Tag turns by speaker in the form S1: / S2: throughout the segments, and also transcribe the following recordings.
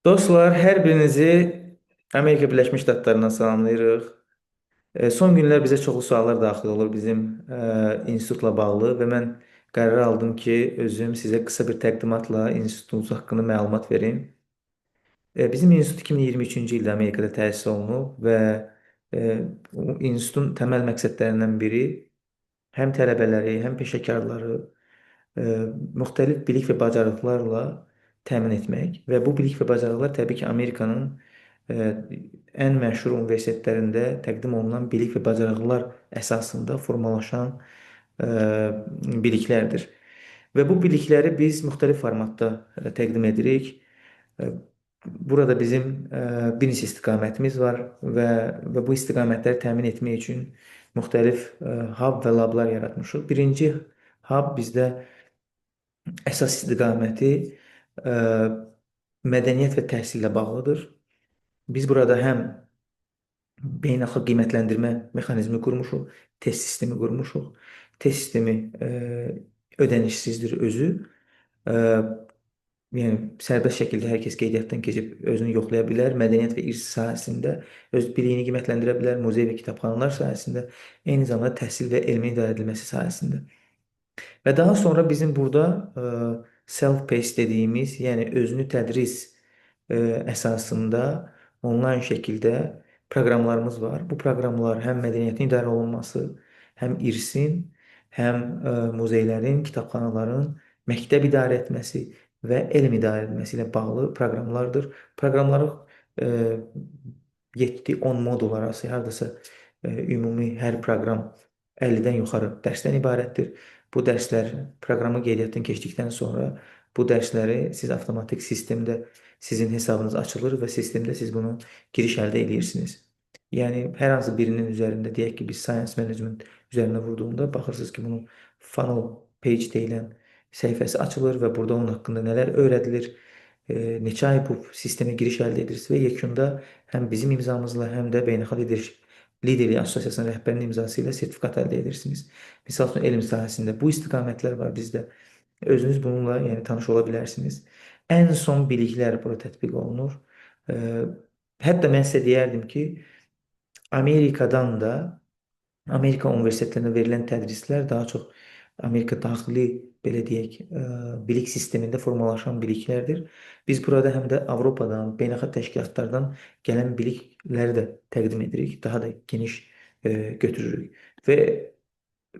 S1: Dostlar, hər birinizi Amerika Birləşmiş Ştatlarından salamlayırıq. Son günlər bizə çoxlu suallar daxil olur bizim institutla bağlı və mən qərar aldım ki, özüm sizə qısa bir təqdimatla institutumuz haqqında məlumat verim. Bizim institut 2023-cü ildə Amerikada təsis olunub və e, bu institutun təməl məqsədlərindən biri həm tələbələri, həm peşəkarları e, müxtəlif bilik və bacarıqlarla təmin etmək və bu bilik və bacarıqlar təbii ki, Amerikanın e, ən məşhur universitetlərində təqdim olunan bilik və bacarıqlar əsasında formalaşan e, biliklərdir. Və bu bilikləri biz müxtəlif formatda təqdim edirik. E, Burada bizim bir neçə istiqamətimiz var və bu istiqamətləri təmin etmək üçün müxtəlif hub və lablar yaratmışıq. Birinci hub bizdə əsas istiqaməti ə, mədəniyyət və təhsillə bağlıdır. Biz burada həm beynəlxalq qiymətləndirmə mexanizmi qurmuşuq, test sistemi qurmuşuq. Test sistemi ödənişsizdir özü. Ə, Yəni sərbəst şəkildə hər kəs qeydiyyatdan keçib özünü yoxlaya bilər. Mədəniyyət və irs sahəsində öz biliyini qiymətləndirə bilər. Muzey və kitabxanalar sahəsində, eyni zamanda təhsil və elmin idarə edilməsi sahəsində. Və daha sonra bizim burada self-paced dediyimiz, yəni özünü tədris əsasında onlayn şəkildə proqramlarımız var. Bu proqramlar həm mədəniyyətin idarə olunması, həm irsin, həm muzeylərin, kitabxanaların məktəb idarə etməsi və elm idarə edilməsi ilə bağlı proqramlardır. Proqramları 7-10 modul arası hardasa ümumi hər proqram 50-dən yuxarı dərsdən ibarətdir. Bu dərslər proqramı qeydiyyatdan keçdikdən sonra bu dərsləri siz avtomatik sistemdə sizin hesabınız açılır və sistemdə siz bunu giriş əldə edirsiniz. Yəni hər hansı birinin üzərində deyək ki, biz Science Management üzərinə vurduğunda baxırsınız ki, bunun funnel page deyilən səhifəsi açılır və burada onun haqqında nələr öyrədilir, neçə ay bu sistemə giriş əldə edirsiniz və yekunda həm bizim imzamızla, həm də Beynəlxalq Liderlik Assosiasiyasının rəhbərinin imzası ilə sertifikat əldə edirsiniz. Misal üçün, elm sahəsində bu istiqamətlər var bizdə. Özünüz bununla yəni tanış ola bilərsiniz. Ən son biliklər burada tətbiq olunur. Ə, Hətta mən sizə deyərdim ki, Amerikadan da Amerika universitetlərində verilən tədrislər daha çox Amerika daxili belə deyək, bilik sistemində formalaşan biliklərdir. Biz burada həm də Avropadan, beynəlxalq təşkilatlardan gələn bilikləri də təqdim edirik, daha da geniş götürürük. Və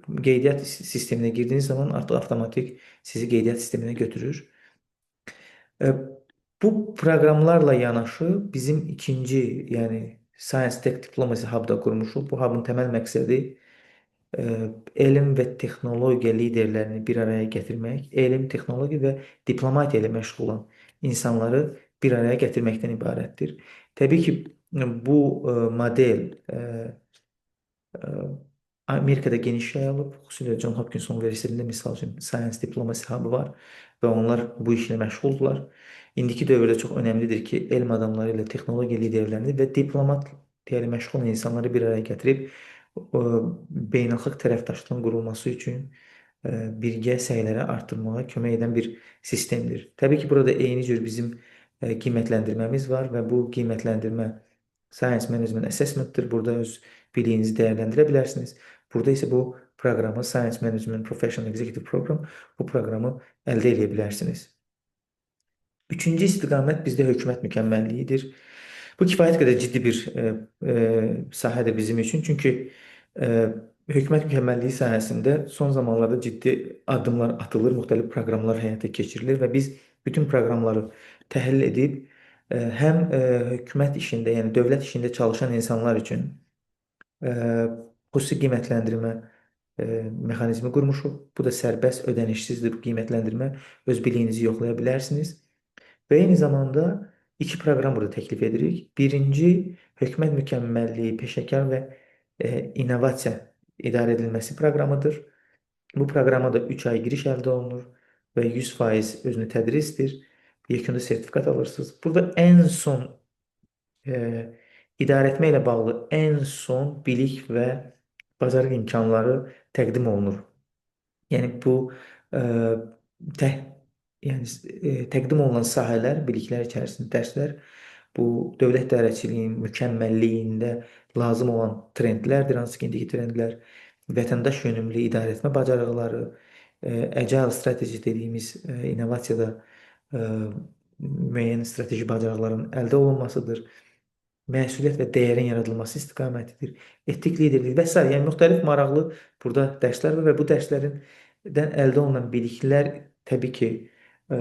S1: qeydiyyat sisteminə girdiyiniz zaman artıq avtomatik sizi qeydiyyat sisteminə götürür. E, Bu proqramlarla yanaşı bizim ikinci, yəni Science Tech Diplomacy Hub-da qurmuşuq. Bu hubun təməl məqsədi e, elm və texnologiya liderlərini bir araya gətirmək, elm, texnologiya və diplomatiya ilə məşğul olan insanları bir araya gətirməkdən ibarətdir. Təbii ki, bu model e, Amerikada geniş yayılıb, xüsusilə John Hopkins Universitetində misal üçün Science Diplomacy Hub-ı var və onlar bu işlə məşğuldurlar. İndiki dövrdə çox önəmlidir ki, elm adamları ilə texnologiya liderlərini və diplomatiya ilə məşğul olan insanları bir araya gətirib beynəlxalq tərəfdaşlığın qurulması üçün birgə səyləri artırmağa kömək edən bir sistemdir. Təbii ki, burada eyni cür bizim qiymətləndirməmiz var və bu qiymətləndirmə Science Management Assessment-dir. Burada öz biliyinizi dəyərləndirə bilərsiniz. Burada isə bu proqramı Science Management Professional Executive Program, bu proqramı əldə edə bilərsiniz. Üçüncü istiqamət bizdə hökumət mükəmməlliyidir. Bu kifayət qədər ciddi bir sahədir bizim üçün. Çünki hökumət mükəmməlliyi sahəsində son zamanlarda ciddi addımlar atılır, müxtəlif proqramlar həyata keçirilir və biz bütün proqramları təhlil edib həm hökumət işində, yəni dövlət işində çalışan insanlar üçün xüsusi qiymətləndirmə mexanizmi qurmuşuq. Bu da sərbəst ödənişsizdir bu qiymətləndirmə. Öz biliyinizi yoxlaya bilərsiniz. Və eyni zamanda iki proqram burada təklif edirik. Birinci, hökumət mükəmməlliyi, peşəkar və innovasiya idarə edilməsi proqramıdır. Bu proqrama da 3 ay giriş əldə olunur və 100% özünü tədrisdir. Yekunda sertifikat alırsınız. Burada ən son idarə etmə ilə bağlı ən son bilik və bacarıq imkanları təqdim olunur. Yəni bu tə yəni təqdim olunan sahələr, biliklər içərisində dərslər bu dövlət idarəçiliyinin mükəmməlliyində lazım olan trendlərdir, hansı ki, indiki trendlər vətəndaş yönümlü idarəetmə bacarıqları, agile strateji dediyimiz innovasiyada e, müəyyən strateji bacarıqların əldə olunmasıdır. Məsuliyyət və dəyərin yaradılması istiqamətidir. Etik liderlik və s. Yəni müxtəlif maraqlı burada dərslər var və bu dərslərdən əldə olunan biliklər təbii ki, ə,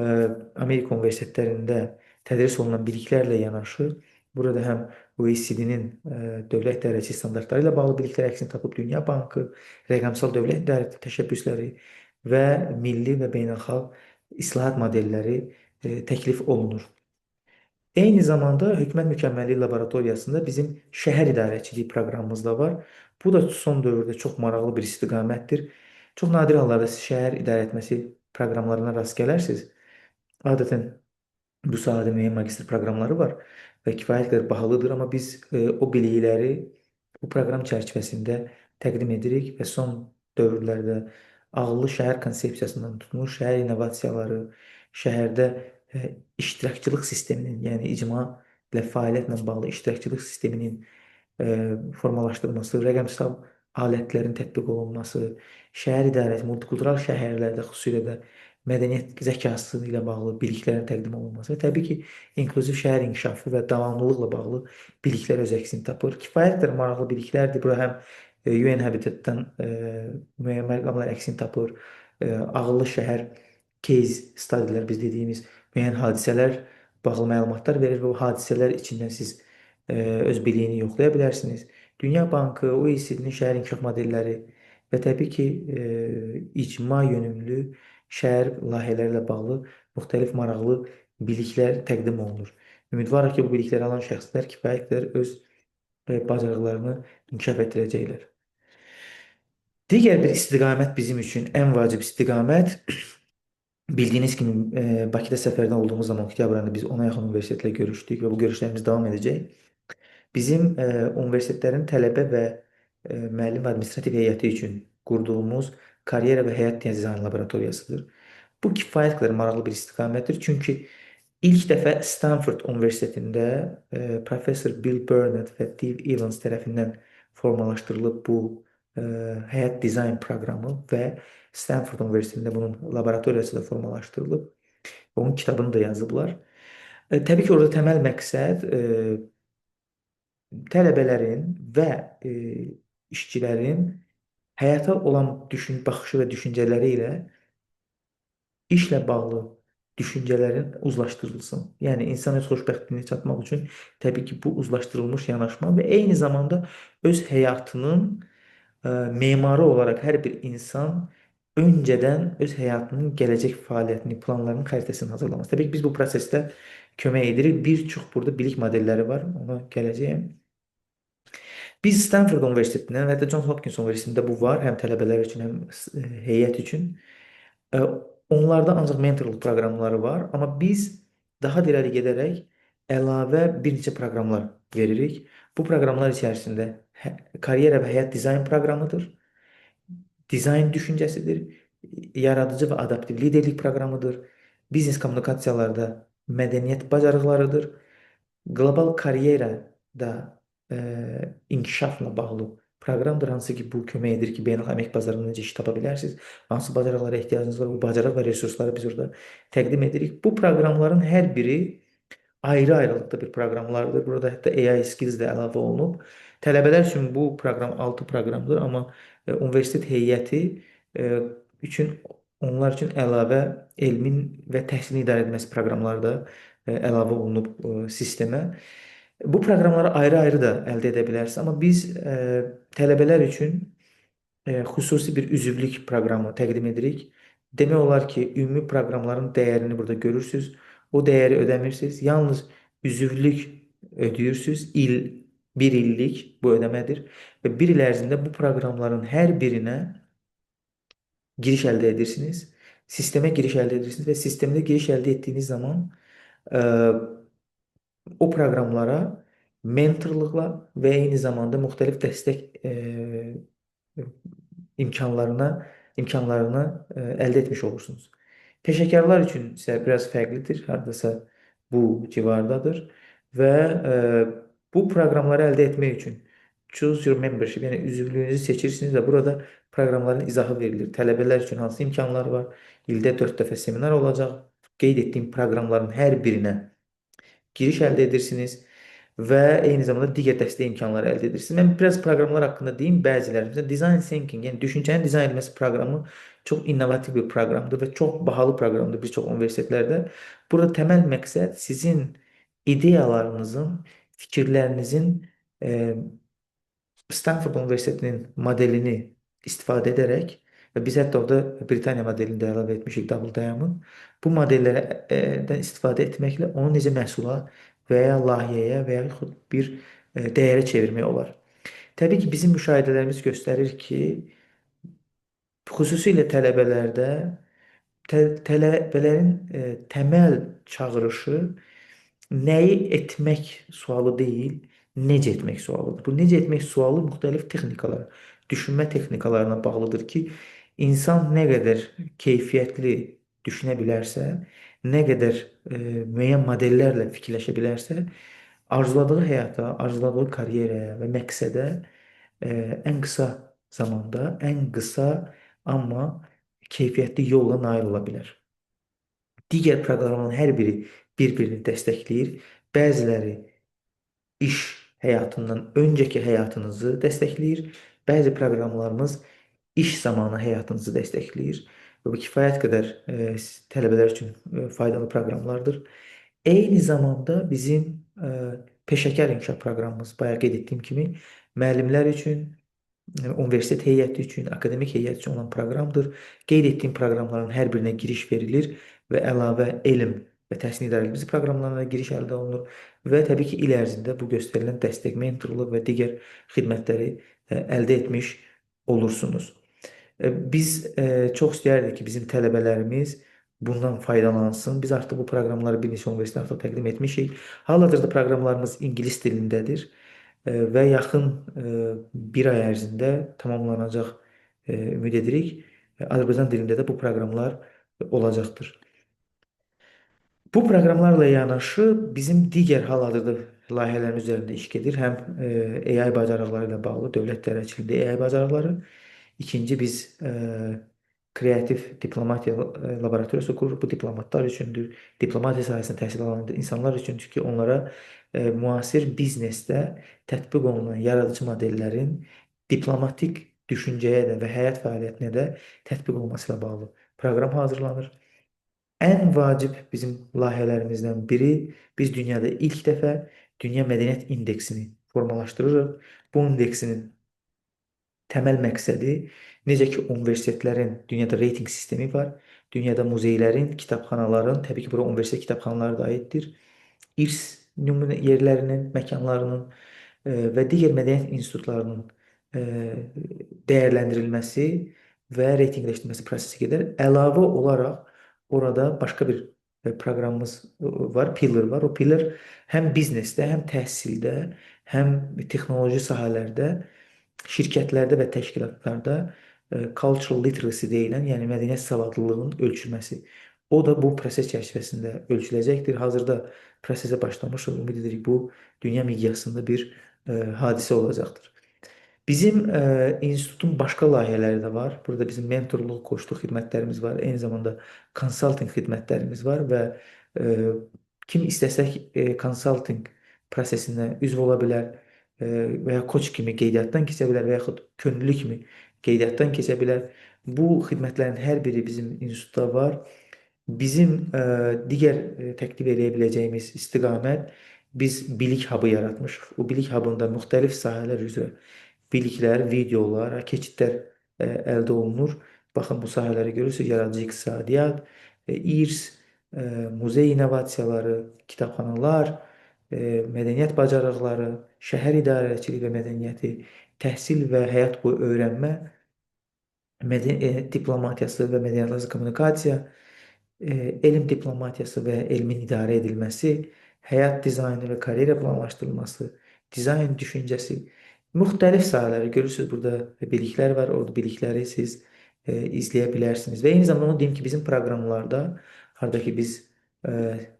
S1: Amerika universitetlərində tədris olunan biliklərlə yanaşı, burada həm OECD-nin dövlət idarəçi standartları ilə bağlı biliklər əksini tapıb Dünya Bankı, rəqəmsal dövlət idarə təşəbbüsləri və milli və beynəlxalq islahat modelləri təklif olunur. Eyni zamanda Hökumət Mükəmməlliyi Laboratoriyasında bizim şəhər idarəçiliyi proqramımız da var. Bu da son dövrdə çox maraqlı bir istiqamətdir. Çox nadir hallarda siz şəhər idarəetməsi proqramlarına rast gələrsiniz. Adətən bu sahədə müəyyən magistr proqramları var və kifayət qədər bahalıdır, amma biz o bilikləri bu proqram çərçivəsində təqdim edirik və son dövrlərdə ağıllı şəhər konsepsiyasından tutmuş şəhər innovasiyaları, şəhərdə iştirakçılıq sisteminin, yəni icma ilə fəaliyyətlə bağlı iştirakçılıq sisteminin formalaşdırılması, rəqəmsal alətlərin tətbiq olunması, şəhər idarəsi, multikultural şəhərlərdə xüsusilə də mədəniyyət zəkası ilə bağlı biliklərin təqdim olunması və təbii ki, inklüziv şəhər inkişafı və davamlılıqla bağlı biliklər öz əksini tapır. Kifayət qədər maraqlı biliklərdir. Bura həm UN Habitat-dan müəyyən məqamlar əksini tapır. Ağıllı şəhər case studylər biz dediyimiz müəyyən hadisələr bağlı məlumatlar verir və o hadisələr içindən siz öz biliyini yoxlaya bilərsiniz. Dünya Bankı, OECD-nin şəhər inkişaf modelləri və təbii ki, icma yönümlü şəhər layihələri ilə bağlı müxtəlif maraqlı biliklər təqdim olunur. Ümidvarıq ki, bu bilikləri alan şəxslər kifayət qədər öz bacarıqlarını inkişaf etdirəcəklər. Digər bir istiqamət bizim üçün ən vacib istiqamət, bildiyiniz kimi Bakıda səfərdə olduğumuz zaman oktyabr ayında biz 10-a yaxın universitetlə görüşdük və bu görüşlərimiz davam edəcək. Bizim universitetlərin tələbə və müəllim və administrativ heyəti üçün qurduğumuz karyera və həyat dizayn laboratoriyasıdır. Bu kifayət qədər maraqlı bir istiqamətdir. Çünki ilk dəfə Stanford Universitetində professor Bill Burnett və Dave Evans tərəfindən formalaşdırılıb bu həyat dizayn proqramı və Stanford Universitetində bunun laboratoriyası da formalaşdırılıb. Onun kitabını da yazıblar. Təbii ki, orada təməl məqsəd tələbələrin və işçilərin həyata olan baxışı və düşüncələri ilə işlə bağlı düşüncələrin uzlaşdırılsın. Yəni insan öz xoşbəxtliyinə çatmaq üçün təbii ki, bu uzlaşdırılmış yanaşma və eyni zamanda öz həyatının memarı olaraq hər bir insan öncədən öz həyatının gələcək fəaliyyətini, planlarının xəritəsini hazırlaması. Təbii ki, biz bu prosesdə kömək edirik. Bir çox burada bilik modelləri var, ona gələcəyəm. Biz Stanford Universitetindən və hətta Johns Hopkins Universitetində bu var, həm tələbələr üçün, həm heyət üçün. Onlarda ancaq mentorluq proqramları var, amma biz daha irəli gedərək əlavə bir neçə proqramlar veririk. Bu proqramlar içərisində karyera və həyat dizayn proqramıdır, dizayn düşüncəsidir, yaradıcı və adaptiv liderlik proqramıdır, biznes kommunikasiyalarda mədəniyyət bacarıqlarıdır, qlobal karyerada inkişafla bağlı proqramdır, hansı ki, bu kömək edir ki, beynəlxalq əmək bazarında necə iş tapa bilərsiniz, hansı bacarıqlara ehtiyacınız var, bu bacarıq və resursları biz orada təqdim edirik. Bu proqramların hər biri ayrı-ayrılıqda bir proqramlardır. Burada hətta AI skills də əlavə olunub. Tələbələr üçün bu proqram 6 proqramdır, amma universitet heyəti üçün onlar üçün əlavə elmin və təhsilin idarə edilməsi proqramları da əlavə olunub sistemə. Bu proqramları ayrı-ayrı da əldə edə bilərsiniz, amma biz tələbələr üçün xüsusi bir üzvlük proqramı təqdim edirik. Demək olar ki, ümumi proqramların dəyərini burada görürsünüz. O dəyəri ödəmirsiniz. Yalnız üzvlük ödəyirsiniz. Bir illik bu ödəmədir. Və bir il ərzində bu proqramların hər birinə giriş əldə edirsiniz. Sistemə giriş əldə edirsiniz və sistemdə giriş əldə etdiyiniz zaman o proqramlara mentorluqla və eyni zamanda müxtəlif dəstək imkanlarını əldə etmiş olursunuz. Peşəkarlar üçün isə biraz fərqlidir, hardasa bu civardadır və bu proqramları əldə etmək üçün Choose Your Membership, yəni üzvlüyünüzü seçirsiniz və burada proqramların izahı verilir. Tələbələr üçün hansı imkanlar var? İldə 4 dəfə seminar olacaq. Qeyd etdiyim proqramların hər birinə giriş əldə edirsiniz və eyni zamanda digər dəstək imkanları əldə edirsiniz. Mən biraz proqramlar haqqında deyim. Bəziləri, məsələn, Design Thinking, yəni düşüncənin dizayn edilməsi proqramı çox innovativ bir proqramdır və çox bahalı proqramdır bir çox universitetlərdə. Burada təməl məqsəd sizin ideyalarınızın, fikirlərinizin e, Stanford Universitetinin modelini istifadə edərək və biz hətta orada Britaniya modelini də əlavə etmişik Double Diamond. Bu modellərdən istifadə etməklə onu necə məhsula və ya layihəyə və ya yaxud bir dəyərə çevirmək olar. Təbii ki, bizim müşahidələrimiz göstərir ki, xüsusilə tələbələrdə tələbələrin təməl çağırışı nəyi etmək sualı deyil, necə etmək sualıdır. Bu necə etmək sualı müxtəlif texnikalar, düşünmə texnikalarına bağlıdır ki, insan nə qədər keyfiyyətli düşünə bilərsə, nə qədər müəyyən modellərlə fikirləşə bilərsə, arzuladığı həyata, arzuladığı karyeraya və məqsədə ən qısa zamanda, ən qısa amma keyfiyyətli yolla nail ola bilər. Digər proqramların hər biri bir-birini dəstəkləyir. Bəziləri iş həyatından öncəki həyatınızı dəstəkləyir. Bəzi proqramlarımız iş zamanı həyatınızı dəstəkləyir. Və bu kifayət qədər tələbələr üçün faydalı proqramlardır. Eyni zamanda bizim peşəkar inkişaf proqramımız, bayaq qeyd etdiyim kimi, müəllimlər üçün, universitet heyəti üçün, akademik heyət üçün olan proqramdır. Qeyd etdiyim proqramların hər birinə giriş verilir və əlavə elm və təhsil idarəçiliyi proqramlarına giriş əldə olunur və təbii ki, il ərzində bu göstərilən dəstək, mentorluq və digər xidmətləri əldə etmiş olursunuz. Biz çox istəyərdik ki, bizim tələbələrimiz bundan faydalansın. Biz artıq bu proqramları bir neçə universitetdə təqdim etmişik. Hal-hazırda proqramlarımız ingilis dilindədir və yaxın bir ay ərzində tamamlanacaq ümid edirik. Azərbaycan dilində də bu proqramlar olacaqdır. Bu proqramlarla yanaşı bizim digər hal-hazırda layihələrimiz üzərində iş gedir. Həm AI bacarıqları ilə bağlı dövlət idarəçiliyində AI bacarıqları. İkinci biz kreativ diplomatiya laboratoriyası qururuq. Bu diplomatlar üçündür. Diplomatiya sahəsində təhsil alan insanlar üçündür ki, onlara müasir biznesdə tətbiq olunan yaradıcı modellərin diplomatik düşüncəyə də və həyat fəaliyyətinə də tətbiq olması ilə bağlı proqram hazırlanır. Ən vacib bizim layihələrimizdən biri, biz dünyada ilk dəfə Dünya Mədəniyyət İndeksini formalaşdırırıq. Bu indeksinin təməl məqsədi, necə ki, universitetlərin dünyada reytinq sistemi var, dünyada muzeylərin, kitabxanaların, təbii ki, bura universitet kitabxanaları da aiddir, irs nümunə yerlərinin, məkanlarının və digər mədəniyyət institutlarının dəyərləndirilməsi və reytinqləşdirilməsi prosesi gedir. Əlavə olaraq orada başqa bir proqramımız var, pillar var. O pillar həm biznesdə, həm təhsildə, həm texnoloji sahələrdə, şirkətlərdə və təşkilatlarda cultural literacy deyilən, yəni mədəniyyət savadlılığının ölçülməsi. O da bu proses çərçivəsində ölçüləcəkdir. Hazırda prosesə başlamışıq. Ümid edirik bu dünya miqyasında bir hadisə olacaqdır. Bizim institutun başqa layihələri də var. Burada bizim mentorluq, koçluq xidmətlərimiz var. Eyni zamanda konsaltinq xidmətlərimiz var və kim istəsək konsaltinq prosesinə üzv ola bilər və ya koç kimi qeydiyyatdan keçə bilər və yaxud könüllü kimi qeydiyyatdan keçə bilər. Bu xidmətlərin hər biri bizim institutda var. Bizim digər təklif edə biləcəyimiz istiqamət, biz bilik hub'ı yaratmışıq. O bilik hub'ında müxtəlif sahələr üzrə biliklər, videolar, keçidlər əldə olunur. Baxın, bu sahələri görürsünüz. Yaradıcı iqtisadiyyat, irs, muzey innovasiyaları, kitabxanalar, mədəniyyət bacarıqları, şəhər idarəçiliyi və mədəniyyəti, təhsil və həyat boyu öyrənmə, diplomatiyası və mədəniyyətlərarası kommunikasiya, elm diplomatiyası və elmin idarə edilməsi, həyat dizaynı və karyera planlaşdırılması, dizayn düşüncəsi, müxtəlif sahələri görürsünüz. Burada biliklər var. O bilikləri siz izləyə bilərsiniz. Və eyni zamanda onu deyim ki, bizim proqramlarda, hardakı biz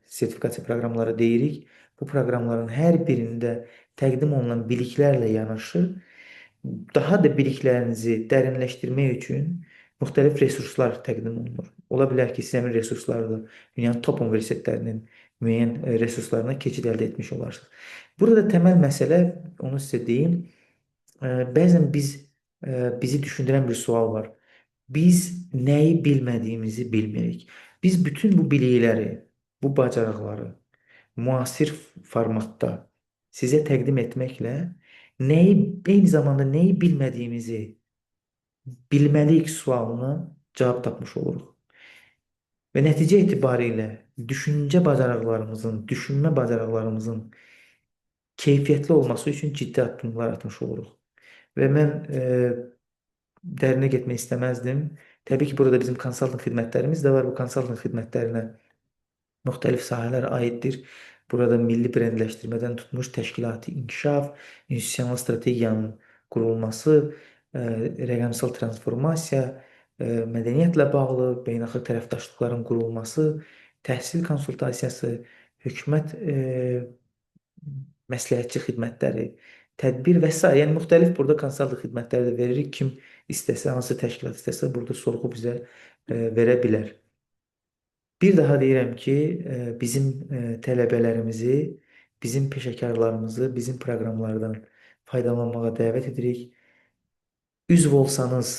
S1: sertifikasiya proqramları deyirik, bu proqramların hər birində təqdim olunan biliklərlə yanaşı, daha da biliklərinizi dərinləşdirmək üçün müxtəlif resurslar təqdim olunur. Ola bilər ki, siz həmin resurslarla dünyanın top universitetlərinin müəyyən resurslarına keçid əldə etmiş olarsınız. Burada təməl məsələ, onu sizə deyim, bəzən bizi düşündürən bir sual var. Biz nəyi bilmədiyimizi bilmirik. Biz bütün bu bilikləri, bu bacarıqları müasir formatda sizə təqdim etməklə nəyi, eyni zamanda nəyi bilmədiyimizi bilməliyik sualına cavab tapmış oluruq. Və nəticə etibarilə düşüncə bacarıqlarımızın, düşünmə bacarıqlarımızın keyfiyyətli olması üçün ciddi addımlar atmış oluruq. Və mən dərinə getmək istəməzdim. Təbii ki, burada bizim konsalting xidmətlərimiz də var. Bu konsalting xidmətlərinə müxtəlif sahələr aiddir. Burada milli brendləşdirmədən tutmuş təşkilati inkişaf, institusional strategiyanın qurulması, rəqəmsal transformasiya, mədəniyyətlə bağlı beynəlxalq tərəfdaşlıqların qurulması, təhsil konsultasiyası, hökumət məsləhətçi xidmətləri, tədbir və s. Yəni müxtəlif burada konsalting xidmətləri də veririk. Kim istəsə, hansı təşkilat istəsə burada sorğu bizə verə bilər. Bir daha deyirəm ki, bizim tələbələrimizi, bizim peşəkarlarımızı bizim proqramlardan faydalanmağa dəvət edirik. Üzv olsanız,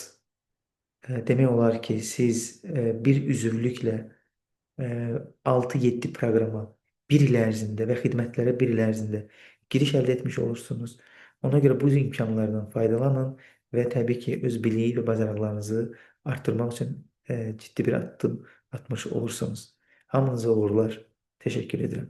S1: demək olar ki, siz bir üzvlüklə 6-7 proqrama bir il ərzində və xidmətlərə bir il ərzində giriş əldə etmiş olursunuz. Ona görə bu imkanlardan faydalanın və təbii ki, öz biliyi və bacarıqlarınızı artırmaq üçün ciddi bir addım atmış olursunuz. Hamınıza uğurlar. Təşəkkür edirəm.